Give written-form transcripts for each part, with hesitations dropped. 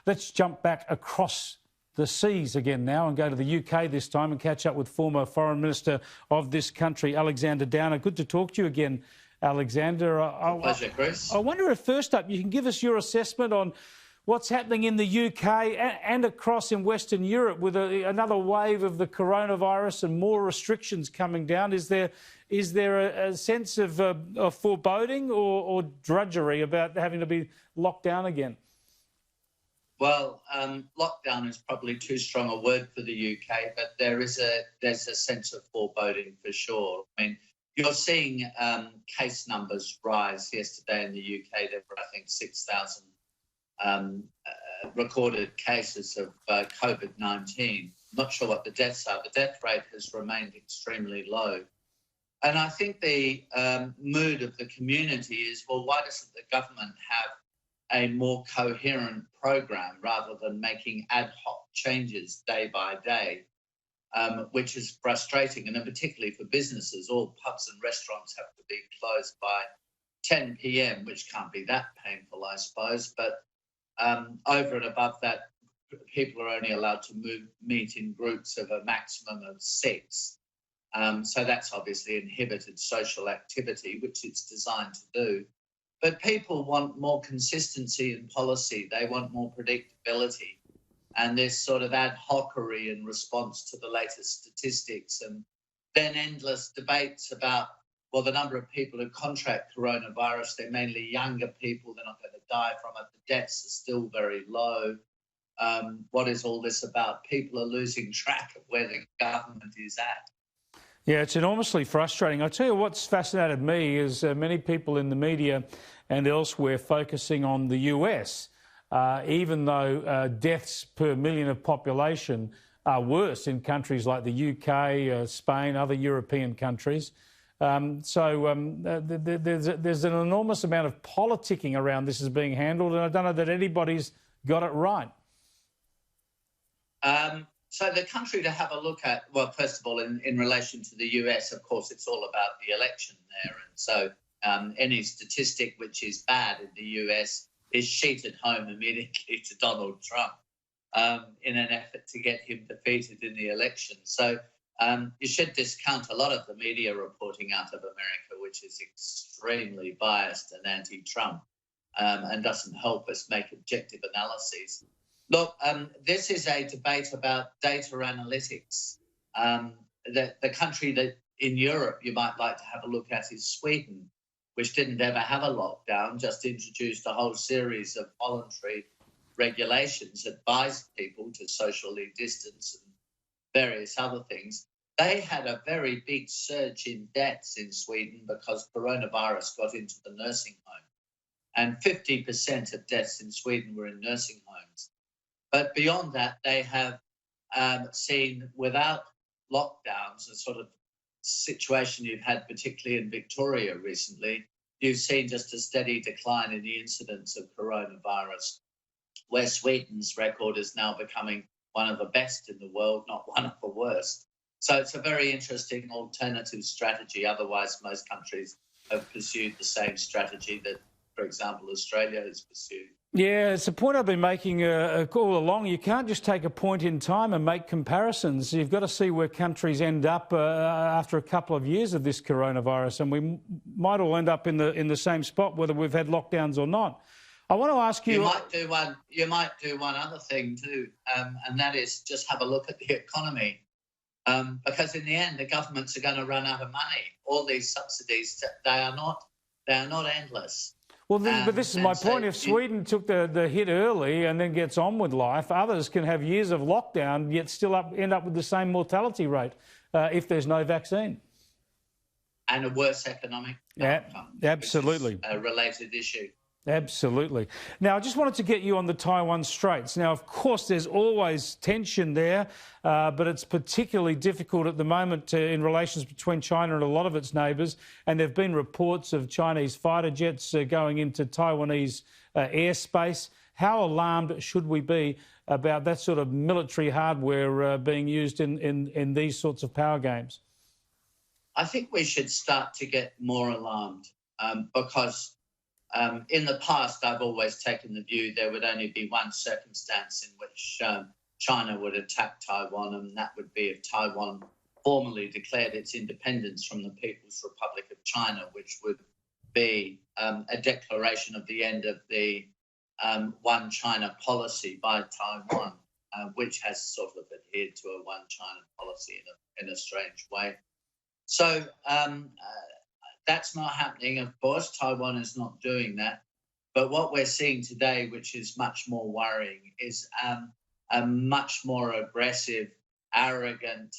Let's jump back across the seas again now and go to the UK this time and catch up with former Foreign Minister of this country, Alexander Downer. Good to talk to you again, Alexander. Pleasure, Chris. I wonder if first up you can give us your assessment on what's happening in the UK and across in Western Europe with another wave of the coronavirus and more restrictions coming down. Is there a sense of foreboding or drudgery about having to be locked down again? Well, lockdown is probably too strong a word for the UK, but there's a sense of foreboding for sure. I mean, you're seeing case numbers rise. Yesterday in the UK, there were, I think, 6,000 recorded cases of COVID-19. Not sure what the deaths are. The death rate has remained extremely low. And I think the mood of the community is, well, why doesn't the government have a more coherent program rather than making ad hoc changes day by day, which is frustrating, and then particularly for businesses. All pubs and restaurants have to be closed by 10 p.m, which can't be that painful, I suppose. But over and above that, people are only allowed to meet in groups of a maximum of 6. So that's obviously inhibited social activity, which it's designed to do. But people want more consistency in policy. They want more predictability. And this sort of ad hocery in response to the latest statistics, and then endless debates about, well, the number of people who contract coronavirus, they're mainly younger people. They're not going to die from it. The deaths are still very low. What is all this about? People are losing track of where the government is at. Yeah, it's enormously frustrating. I'll tell you what's fascinated me is many people in the media and elsewhere focusing on the US, even though deaths per million of population are worse in countries like the UK, Spain, other European countries. There's an enormous amount of politicking around this is being handled, and I don't know that anybody's got it right. So the country to have a look at, well, first of all, in relation to the US, of course, it's all about the election there. And so any statistic which is bad in the US is sheeted home immediately to Donald Trump in an effort to get him defeated in the election. So you should discount a lot of the media reporting out of America, which is extremely biased and anti-Trump and doesn't help us make objective analyses. Look, this is a debate about data analytics. The country that in Europe you might like to have a look at is Sweden, which didn't ever have a lockdown, just introduced a whole series of voluntary regulations, advised people to socially distance and various other things. They had a very big surge in deaths in Sweden because coronavirus got into the nursing home. And 50% of deaths in Sweden were in nursing homes. But beyond that, they have seen, without lockdowns, a sort of situation you've had, particularly in Victoria recently, you've seen just a steady decline in the incidence of coronavirus, where Sweden's record is now becoming one of the best in the world, not one of the worst. So it's a very interesting alternative strategy. Otherwise, most countries have pursued the same strategy that, for example, Australia has pursued. Yeah, it's a point I've been making all along. You can't just take a point in time and make comparisons. You've got to see where countries end up after a couple of years of this coronavirus, and we might all end up in the same spot, whether we've had lockdowns or not. I want to ask you. You might do one other thing too, and that is just have a look at the economy, because in the end, the governments are going to run out of money. All these subsidies, they are not endless. Well, but this is my point. If Sweden took the hit early and then gets on with life, others can have years of lockdown yet still end up with the same mortality rate if there's no vaccine. And a worse economic outcome. Absolutely. Which is a related issue. Absolutely. Now, I just wanted to get you on the Taiwan Straits. Now, of course, there's always tension there, but it's particularly difficult at the moment in relations between China and a lot of its neighbours. And there have been reports of Chinese fighter jets going into Taiwanese airspace. How alarmed should we be about that sort of military hardware being used in these sorts of power games? I think we should start to get more alarmed because in the past, I've always taken the view there would only be one circumstance in which China would attack Taiwan, and that would be if Taiwan formally declared its independence from the People's Republic of China, which would be a declaration of the end of the one China policy by Taiwan, which has sort of adhered to a one China policy in a strange way. So that's not happening, of course. Taiwan is not doing that. But what we're seeing today, which is much more worrying, is a much more aggressive, arrogant,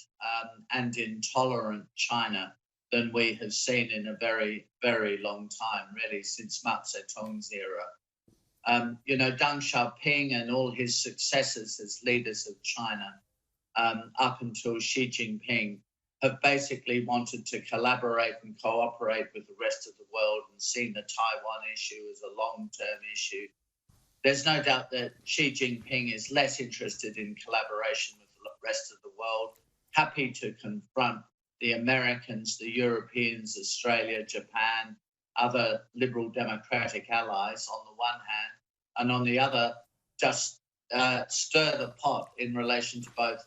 and intolerant China than we have seen in a very, very long time, really, since Mao Zedong's era. You know, Deng Xiaoping and all his successors as leaders of China, up until Xi Jinping, have basically wanted to collaborate and cooperate with the rest of the world and seen the Taiwan issue as a long-term issue. There's no doubt that Xi Jinping is less interested in collaboration with the rest of the world, happy to confront the Americans, the Europeans, Australia, Japan, other liberal democratic allies on the one hand, and on the other, just stir the pot in relation to both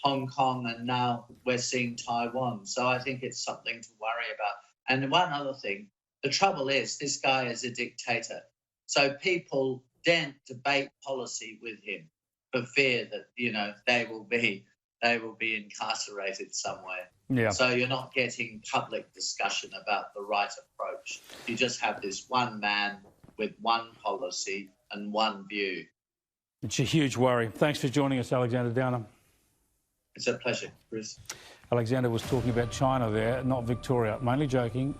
Hong Kong and now we're seeing Taiwan. So I think it's something to worry about. And one other thing, the trouble is this guy is a dictator. So people daren't debate policy with him for fear that, you know, they will be incarcerated somewhere. Yeah. So you're not getting public discussion about the right approach. You just have this one man with one policy and one view. It's a huge worry. Thanks for joining us, Alexander Downer. It's a pleasure, Bruce. Alexander was talking about China there, not Victoria. I'm only joking.